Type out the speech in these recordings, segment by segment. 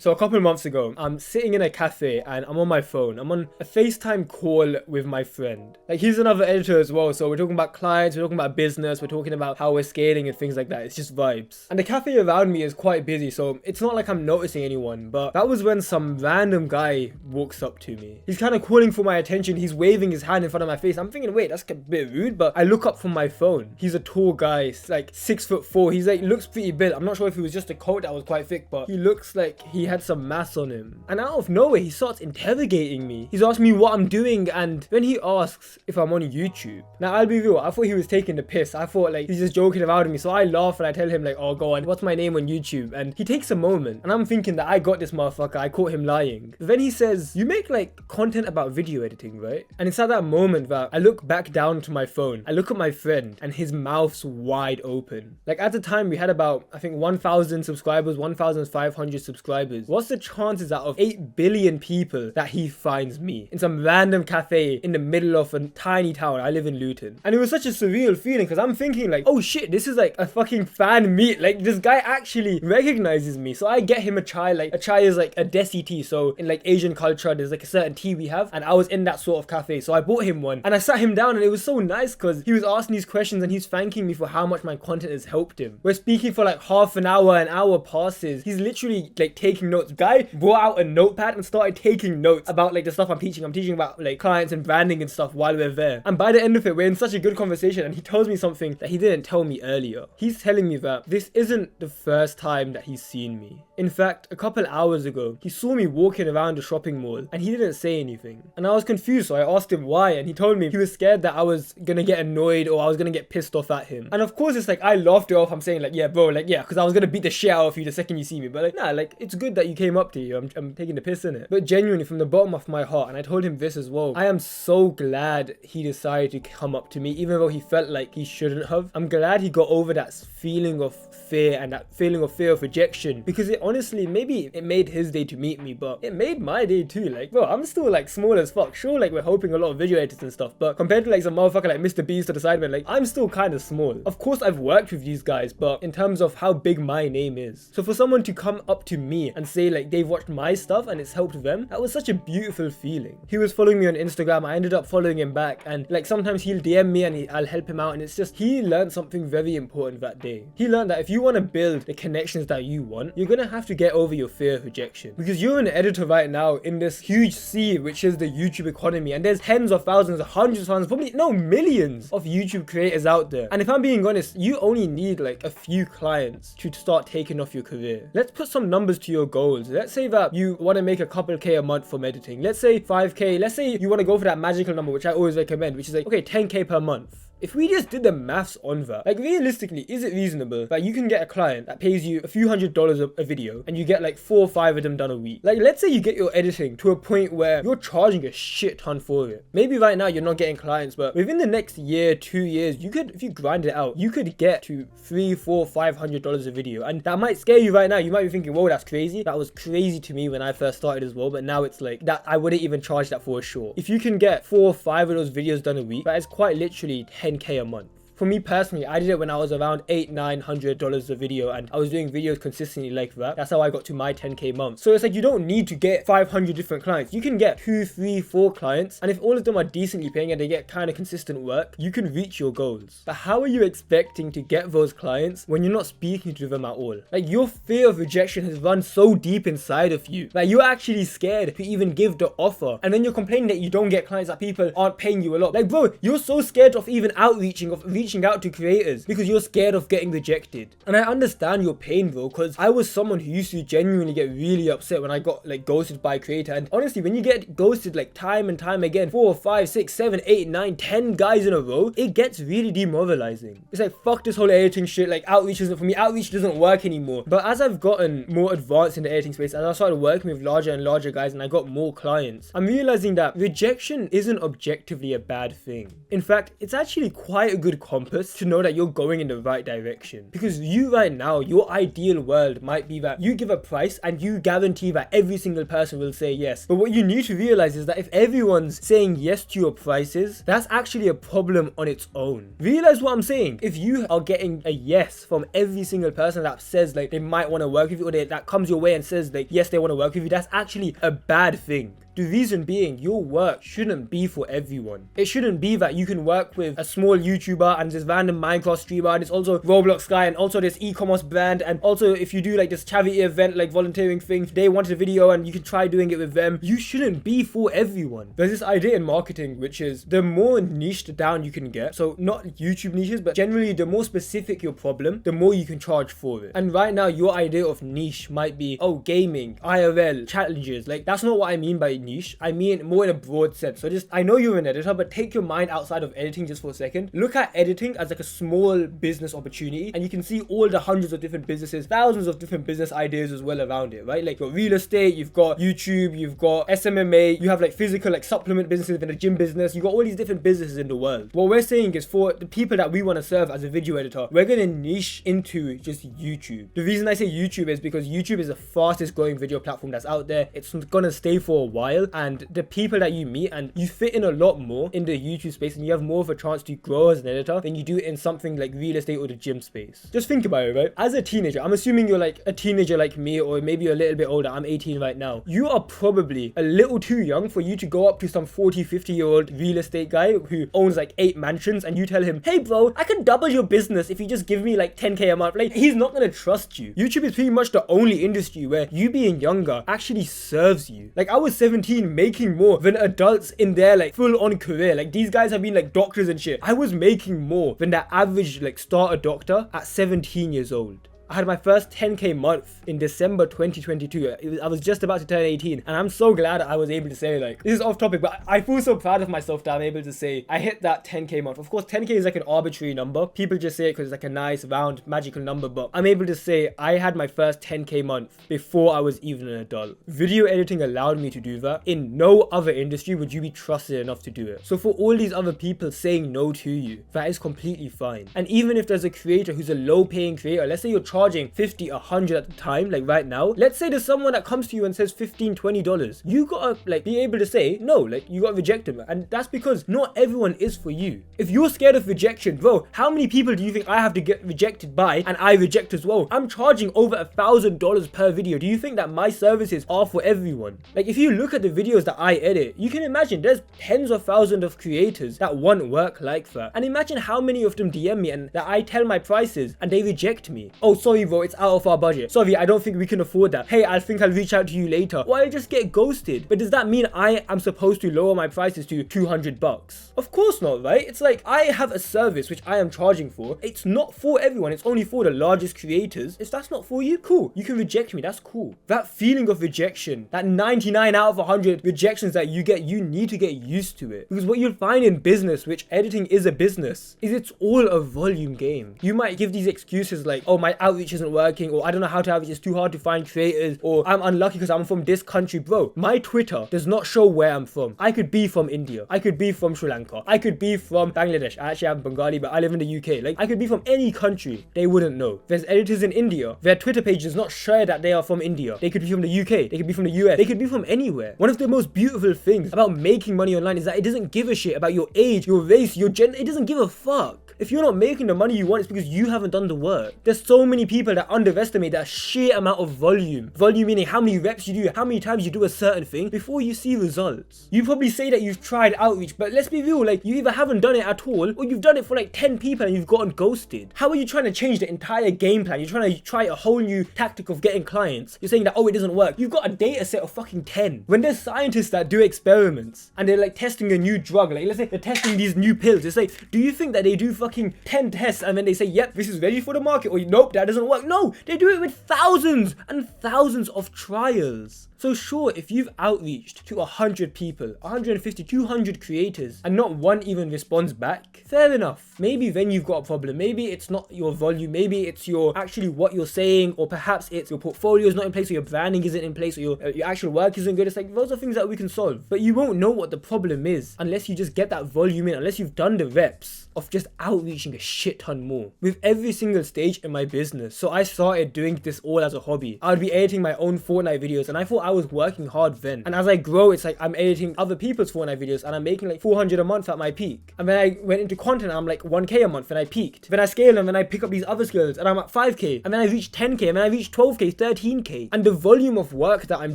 So a couple of months ago, I'm sitting in a cafe and I'm on my phone. I'm on a FaceTime call with my friend. Like, he's another editor as well. So we're talking about clients, we're talking about business, we're talking about how we're scaling and things like that. It's just vibes. And the cafe around me is quite busy, so it's not like I'm noticing anyone. But that was when some random guy walks up to me. He's kind of calling for my attention. He's waving his hand in front of my face. I'm thinking, wait, that's a bit rude. But I look up from my phone. He's a tall guy, like 6'4". He's like, looks pretty built. I'm not sure if it was just a coat that was quite thick, but he looks like he had some mass on him. And out of nowhere, he starts interrogating me. He's asking me what I'm doing, and then he asks if I'm on YouTube. Now, I'll be real, I thought he was taking the piss. I thought like he's just joking around with me. So I laugh and I tell him like, oh, go on, what's my name on YouTube? And he takes a moment, and I'm thinking that I got this motherfucker. I caught him lying. But then he says, you make like content about video editing, right? And it's at that moment that I look back down to my phone. I look at my friend, and his mouth's wide open. Like, at the time, we had about, I think, 1,000 subscribers, 1,500 subscribers. What's the chances out of 8 billion people that he finds me in some random cafe in the middle of a tiny town? I live in Luton. And it was such a surreal feeling because I'm thinking like, oh shit, this is like a fucking fan meet. Like, this guy actually recognizes me. So I get him a chai. Like, a chai is like a desi tea. So in like Asian culture, there's like a certain tea we have, and I was in that sort of cafe. So I bought him one and I sat him down, and it was so nice because he was asking these questions and he's thanking me for how much my content has helped him. We're speaking for like half an hour passes. He's literally like taking notes. Guy brought out a notepad and started taking notes about like the stuff I'm teaching. I'm teaching about like clients and branding and stuff while we're there. And by the end of it, we're in such a good conversation, and he tells me something that he didn't tell me earlier. He's telling me that this isn't the first time that he's seen me. In fact, a couple hours ago, he saw me walking around the shopping mall and he didn't say anything. And I was confused, so I asked him why, and he told me he was scared that I was gonna get annoyed or I was gonna get pissed off at him. And of course, it's like I laughed it off. I'm saying like, yeah, bro, like, yeah, because I was gonna beat the shit out of you the second you see me. But like, nah, like, it's good that you came up to you. I'm taking the piss in it. But genuinely, from the bottom of my heart, and I told him this as well, I am so glad he decided to come up to me, even though he felt like he shouldn't have. I'm glad he got over that feeling of fear and that feeling of fear of rejection, because it honestly, maybe it made his day to meet me, but it made my day too. Like, bro, I'm still like small as fuck. Sure, like, we're hoping a lot of video editors and stuff, but compared to like some motherfucker like Mr. Beast or the Sidemen, like, I'm still kind of small. Of course, I've worked with these guys, but in terms of how big my name is, so for someone to come up to me and say like they've watched my stuff and it's helped them, that was such a beautiful feeling. He was following me on Instagram. I ended up following him back, and like sometimes he'll DM me and I'll help him out, and it's just, he learned something very important that day. He learned that if you want to build the connections that you want, you're gonna have to get over your fear of rejection, because you're an editor right now in this huge sea which is the YouTube economy, and there's tens of thousands, hundreds of thousands, probably no, millions of YouTube creators out there. And if I'm being honest, you only need like a few clients to start taking off your career. Let's put some numbers to your goals. Let's say that you want to make a couple K a month from editing. Let's say 5K. Let's say you want to go for that magical number, which I always recommend, which is like, okay, 10K per month. If we just did the maths on that, like, realistically, is it reasonable that you can get a client that pays you a few $100s a video and you get like 4 or 5 of them done a week? Like, let's say you get your editing to a point where you're charging a shit ton for it. Maybe right now you're not getting clients, but within the next year, 2 years, you could, if you grind it out, you could get to $300, $400, $500 a video. And that might scare you right now. You might be thinking, whoa, that's crazy. That was crazy to me when I first started as well, but now it's like that, I wouldn't even charge that for a short. If you can get 4 or 5 of those videos done a week, that is quite literally 10K a month. For me personally, I did it when I was around $800-900 a video, and I was doing videos consistently like that. That's how I got to my 10K month. So it's like, you don't need to get 500 different clients. You can get 2, 3, 4 clients, and if all of them are decently paying and they get kind of consistent work, you can reach your goals. But how are you expecting to get those clients when you're not speaking to them at all? Like, your fear of rejection has run so deep inside of you that you're actually scared to even give the offer, and then you're complaining that you don't get clients, that people aren't paying you a lot. Like, bro, you're so scared of even outreaching, of reaching out to creators because you're scared of getting rejected. And I understand your pain, bro, because I was someone who used to genuinely get really upset when I got like ghosted by a creator. And honestly, when you get ghosted like time and time again, 4, 5, 6, 7, 8, 9, 10 guys in a row, it gets really demoralizing. It's like, fuck this whole editing shit, like, outreach isn't for me, outreach doesn't work anymore. But as I've gotten more advanced in the editing space, as I started working with larger and larger guys and I got more clients, I'm realizing that rejection isn't objectively a bad thing. In fact, it's actually quite a good compliment. compass to know that you're going in the right direction. Because you right now, your ideal world might be that you give a price and you guarantee that every single person will say yes. But what you need to realize is that if everyone's saying yes to your prices, that's actually a problem on its own. Realize what I'm saying. If you are getting a yes from every single person that says like they might want to work with you, or that comes your way and says like yes they want to work with you, that's actually a bad thing. The reason being, your work shouldn't be for everyone. It shouldn't be that you can work with a small YouTuber and this random Minecraft streamer and it's also Roblox guy and also this e-commerce brand, and also if you do like this charity event like volunteering thing, they wanted a video and you can try doing it with them. You shouldn't be for everyone. There's this idea in marketing which is the more niched down you can get, so not YouTube niches but generally the more specific your problem, the more you can charge for it. And right now your idea of niche might be, oh, gaming, IRL, challenges. Like that's not what I mean by niche. I mean more in a broad sense. So just, I know you're an editor, but take your mind outside of editing just for a second. Look at editing as like a small business opportunity, and you can see all the hundreds of different businesses, thousands of different business ideas as well around it, right? Like you've got real estate, you've got YouTube, you've got SMMA, you have like physical like supplement businesses in a gym business, you've got all these different businesses in the world. What we're saying is for the people that we want to serve as a video editor, we're going to niche into just YouTube. The reason I say YouTube is because YouTube is the fastest growing video platform that's out there. It's going to stay for a while, and the people that you meet, and you fit in a lot more in the YouTube space, and you have more of a chance to grow as an editor than you do in something like real estate or the gym space. Just think about it, right? As a teenager, I'm assuming you're like a teenager like me, or maybe you're a little bit older. I'm 18 right now. You are probably a little too young for you to go up to some 40-50-year-old real estate guy who owns like 8 mansions and you tell him, hey bro, I can double your business if you just give me like 10k a month. Like, he's not gonna trust you. YouTube is pretty much the only industry where you being younger actually serves you. Like, I was 17 making more than adults in their like full-on career. Like, these guys have been like doctors and shit. I was making more than the average like starter doctor at 17 years old. I had my first 10k month in December 2022. I was just about to turn 18, and I'm so glad I was able to say, like, this is off topic, but I feel so proud of myself that I'm able to say I hit that 10k month. Of course, 10k is like an arbitrary number. People just say it because it's like a nice, round, magical number, but I'm able to say I had my first 10k month before I was even an adult. Video editing allowed me to do that. In no other industry would you be trusted enough to do it. So for all these other people saying no to you, that is completely fine. And even if there's a creator who's a low-paying creator, let's say you're charging 50, 100 at the time, like right now, let's say there's someone that comes to you and says $15, $20, you gotta like be able to say no, like you gotta reject them. And that's because not everyone is for you. If you're scared of rejection, bro, how many people do you think I have to get rejected by and I reject as well? I'm charging over $1,000 per video. Do you think that my services are for everyone? Like, if you look at the videos that I edit, you can imagine there's tens of thousands of creators that want work like that, and imagine how many of them DM me and that I tell my prices and they reject me. Oh, sorry bro, it's out of our budget. Sorry, I don't think we can afford that. Hey, I think I'll reach out to you later. Or I just get ghosted. But does that mean I am supposed to lower my prices to $200? Of course not, right? It's like, I have a service which I am charging for. It's not for everyone. It's only for the largest creators. If that's not for you, cool. You can reject me. That's cool. That feeling of rejection, that 99 out of 100 rejections that you get, you need to get used to it. Because what you'll find in business, which editing is a business, is it's all a volume game. You might give these excuses like, oh, my outreach isn't working, or I don't know how to outreach, it's too hard to find creators, or I'm unlucky because I'm from this country. Bro, my Twitter does not show where I'm from. I could be from India. I could be from Sri Lanka. I could be from Bangladesh. I actually am Bengali, but I live in the UK. Like, I could be from any country. They wouldn't know. There's editors in India. Their Twitter page does not share that they are from India. They could be from the UK. They could be from the US. They could be from anywhere. One of the most beautiful things about making money online is that it doesn't give a shit about your age, your race, your gender. It doesn't give a fuck. If you're not making the money you want, it's because you haven't done the work. There's so many people that underestimate that sheer amount of volume. Volume meaning how many reps you do, how many times you do a certain thing before you see results. You probably say that you've tried outreach, but let's be real, like, you either haven't done it at all, or you've done it for like 10 people and you've gotten ghosted. How are you trying to change the entire game plan? You're trying to try a whole new tactic of getting clients. You're saying that, oh, it doesn't work. You've got a data set of fucking 10. When there's scientists that do experiments and they're like testing a new drug, like let's say they're testing these new pills, it's like, do you think that they do fucking 10 tests and then they say, yep, this is ready for the market, or nope, that doesn't work? No, they do it with thousands and thousands of trials. So sure, if you've outreached to 100 people, 150, 200 creators, and not one even responds back, fair enough. Maybe then you've got a problem. Maybe it's not your volume, maybe it's your actually what you're saying, or perhaps it's your portfolio is not in place, or your branding isn't in place, or your actual work isn't good. It's like, those are things that we can solve. But you won't know what the problem is unless you just get that volume in, unless you've done the reps of just outreach. outreaching a shit ton more with every single stage in my business. So I started doing this all as a hobby. I would be editing my own Fortnite videos and I thought I was working hard then. And as I grow, it's like I'm editing other people's Fortnite videos and I'm making like 400 a month at my peak. And then I went into content, I'm like 1k a month and I peaked. Then I scale and then I pick up these other skills and I'm at 5k. And then I reach 10k and then I reach 12k, 13k. And the volume of work that I'm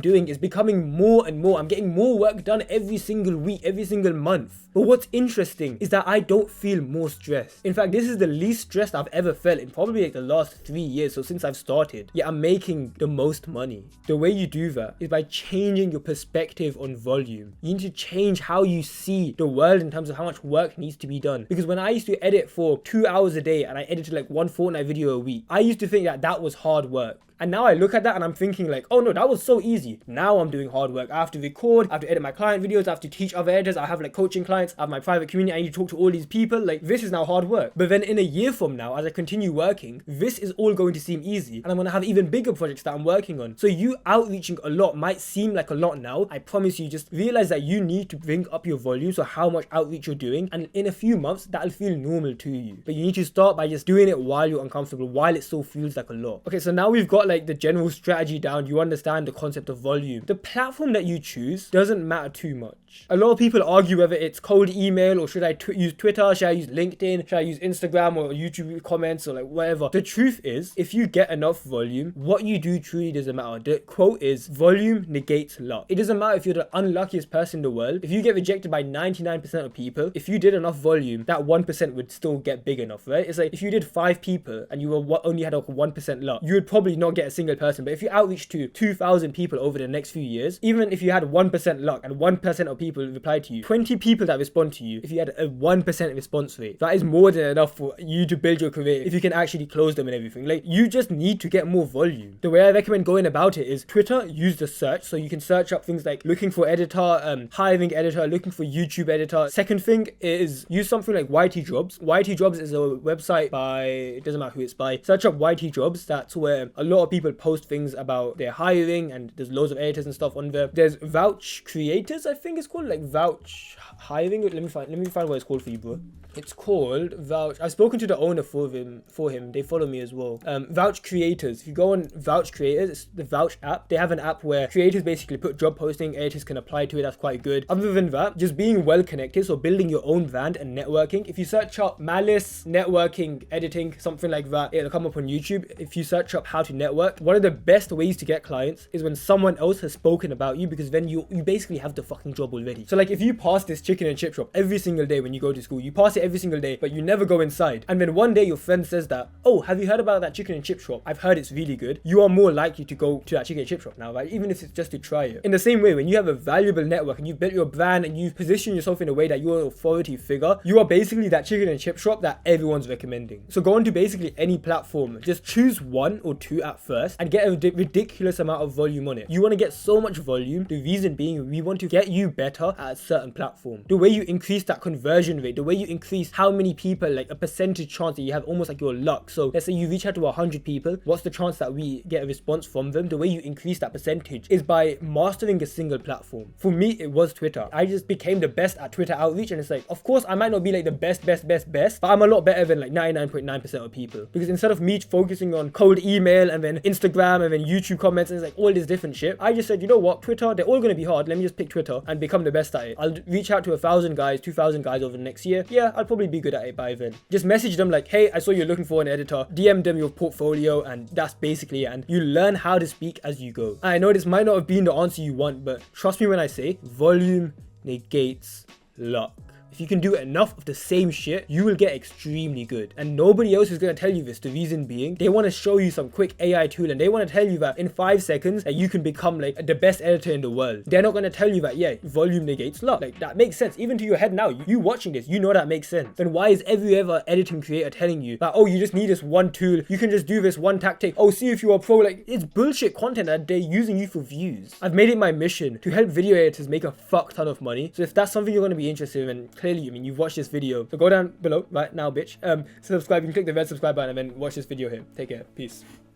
doing is becoming more and more. I'm getting more work done every single week, every single month. But what's interesting is that I don't feel more stressed. In fact, this is the least stressed I've ever felt in probably like the last 3 years. So since I've started, yeah, I'm making the most money. The way you do that is by changing your perspective on volume. You need to change how you see the world in terms of how much work needs to be done. Because when I used to edit for 2 hours a day and I edited like one Fortnite video a week, I used to think that that was hard work. And now I look at that and I'm thinking like, oh no, that was so easy. Now I'm doing hard work. I have to record, I have to edit my client videos, I have to teach other editors, I have like coaching clients, I have my private community, I need to talk to all these people. Like, this is now hard work. But then in a year from now, as I continue working, this is all going to seem easy. And I'm going to have even bigger projects that I'm working on. So you outreaching a lot might seem like a lot now. I promise you, just realize that you need to bring up your volume, so how much outreach you're doing. And in a few months, that'll feel normal to you. But you need to start by just doing it while you're uncomfortable, while it still feels like a lot. Okay, so now we've got like the general strategy down. You understand the concept of volume. The platform that you choose doesn't matter too much. A lot of people argue whether it's cold email or should I use Twitter, should I use LinkedIn, should I use Instagram or YouTube comments or like whatever. The truth is, if you get enough volume, what you do truly doesn't matter. The quote is, volume negates luck. It doesn't matter if you're the unluckiest person in the world. If you get rejected by 99% of people, if you did enough volume, that 1% would still get big enough, right? It's like if you did 5 people and you were only had like 1% luck, you would probably not get a single person. But if you outreach to 2,000 people over the next few years, even if you had 1% luck and 1% of people reply to you, 20 people that respond to you, if you had a 1% response rate, that is more than enough for you to build your career if you can actually close them and everything. Like, you just need to get more volume. The way I recommend going about it is Twitter, use the search. So you can search up things like looking for editor, hiring editor, looking for YouTube editor. Second thing is use something like YT Jobs. YT Jobs is a website by, it doesn't matter who it's by. Search up YT Jobs. That's where a lot of people post things about their hiring, and there's loads of editors and stuff on there. There's Vouch Creators, I think it's called, like Vouch Hiring. Let me find what it's called for you, bro. It's called Vouch. I've spoken to the owner for him. They follow me as well. Vouch Creators. If you go on Vouch Creators, it's the Vouch app. They have an app where creators basically put job posting, editors can apply to it. That's quite good. Other than that, just being well connected, so building your own brand and networking. If you search up Malice, networking, editing, something like that, it'll come up on YouTube. If you search up how to network, one of the best ways to get clients is when someone else has spoken about you, because then you basically have the fucking job already. So like if you pass this chicken and chip shop every single day when you go to school, you pass it every single day, but you never go inside. And then one day your friend says that, oh, have you heard about that chicken and chip shop? I've heard it's really good. You are more likely to go to that chicken and chip shop now, right? Even if it's just to try it. In the same way, when you have a valuable network and you've built your brand and you've positioned yourself in a way that you're an authority figure, you are basically that chicken and chip shop that everyone's recommending. So go on to basically any platform. Just choose 1 or 2 at first and get a ridiculous amount of volume on it. You want to get so much volume. The reason being, we want to get you better at a certain platform. The way you increase that conversion rate, the way you increase how many people, like a percentage chance that you have, almost like your luck. So let's say you reach out to 100 people, what's the chance that we get a response from them? The way you increase that percentage is by mastering a single platform. For me, it was Twitter. I just became the best at Twitter outreach, and it's like, of course I might not be like the best, but I'm a lot better than like 99.9% of people, because instead of me focusing on cold email and then Instagram and then YouTube comments and it's like all this different shit, I just said, you know what, Twitter, they're all going to be hard, let me just pick Twitter and become the best at it. I'll reach out to 1,000 guys, 2,000 guys over the next year. Yeah, I'll probably be good at it by then. Just message them like, hey, I saw you're looking for an editor. DM them your portfolio, and that's basically it. And you learn how to speak as you go. I know this might not have been the answer you want, but trust me when I say volume negates luck. If you can do enough of the same shit, you will get extremely good. And nobody else is going to tell you this. The reason being, they want to show you some quick AI tool and they want to tell you that in 5 seconds that you can become like the best editor in the world. They're not going to tell you that, yeah, volume negates luck. Like, that makes sense. Even to your head now, you watching this, you know that makes sense. Then why is every other editing creator telling you that, oh, you just need this one tool, you can just do this one tactic, oh, see if you are pro? Like, it's bullshit content that they're using you for views. I've made it my mission to help video editors make a fuck ton of money. So if that's something you're going to be interested in, clearly, I mean, you've watched this video, so go down below right now, bitch. Subscribe. You can click the red subscribe button and then watch this video here. Take care. Peace.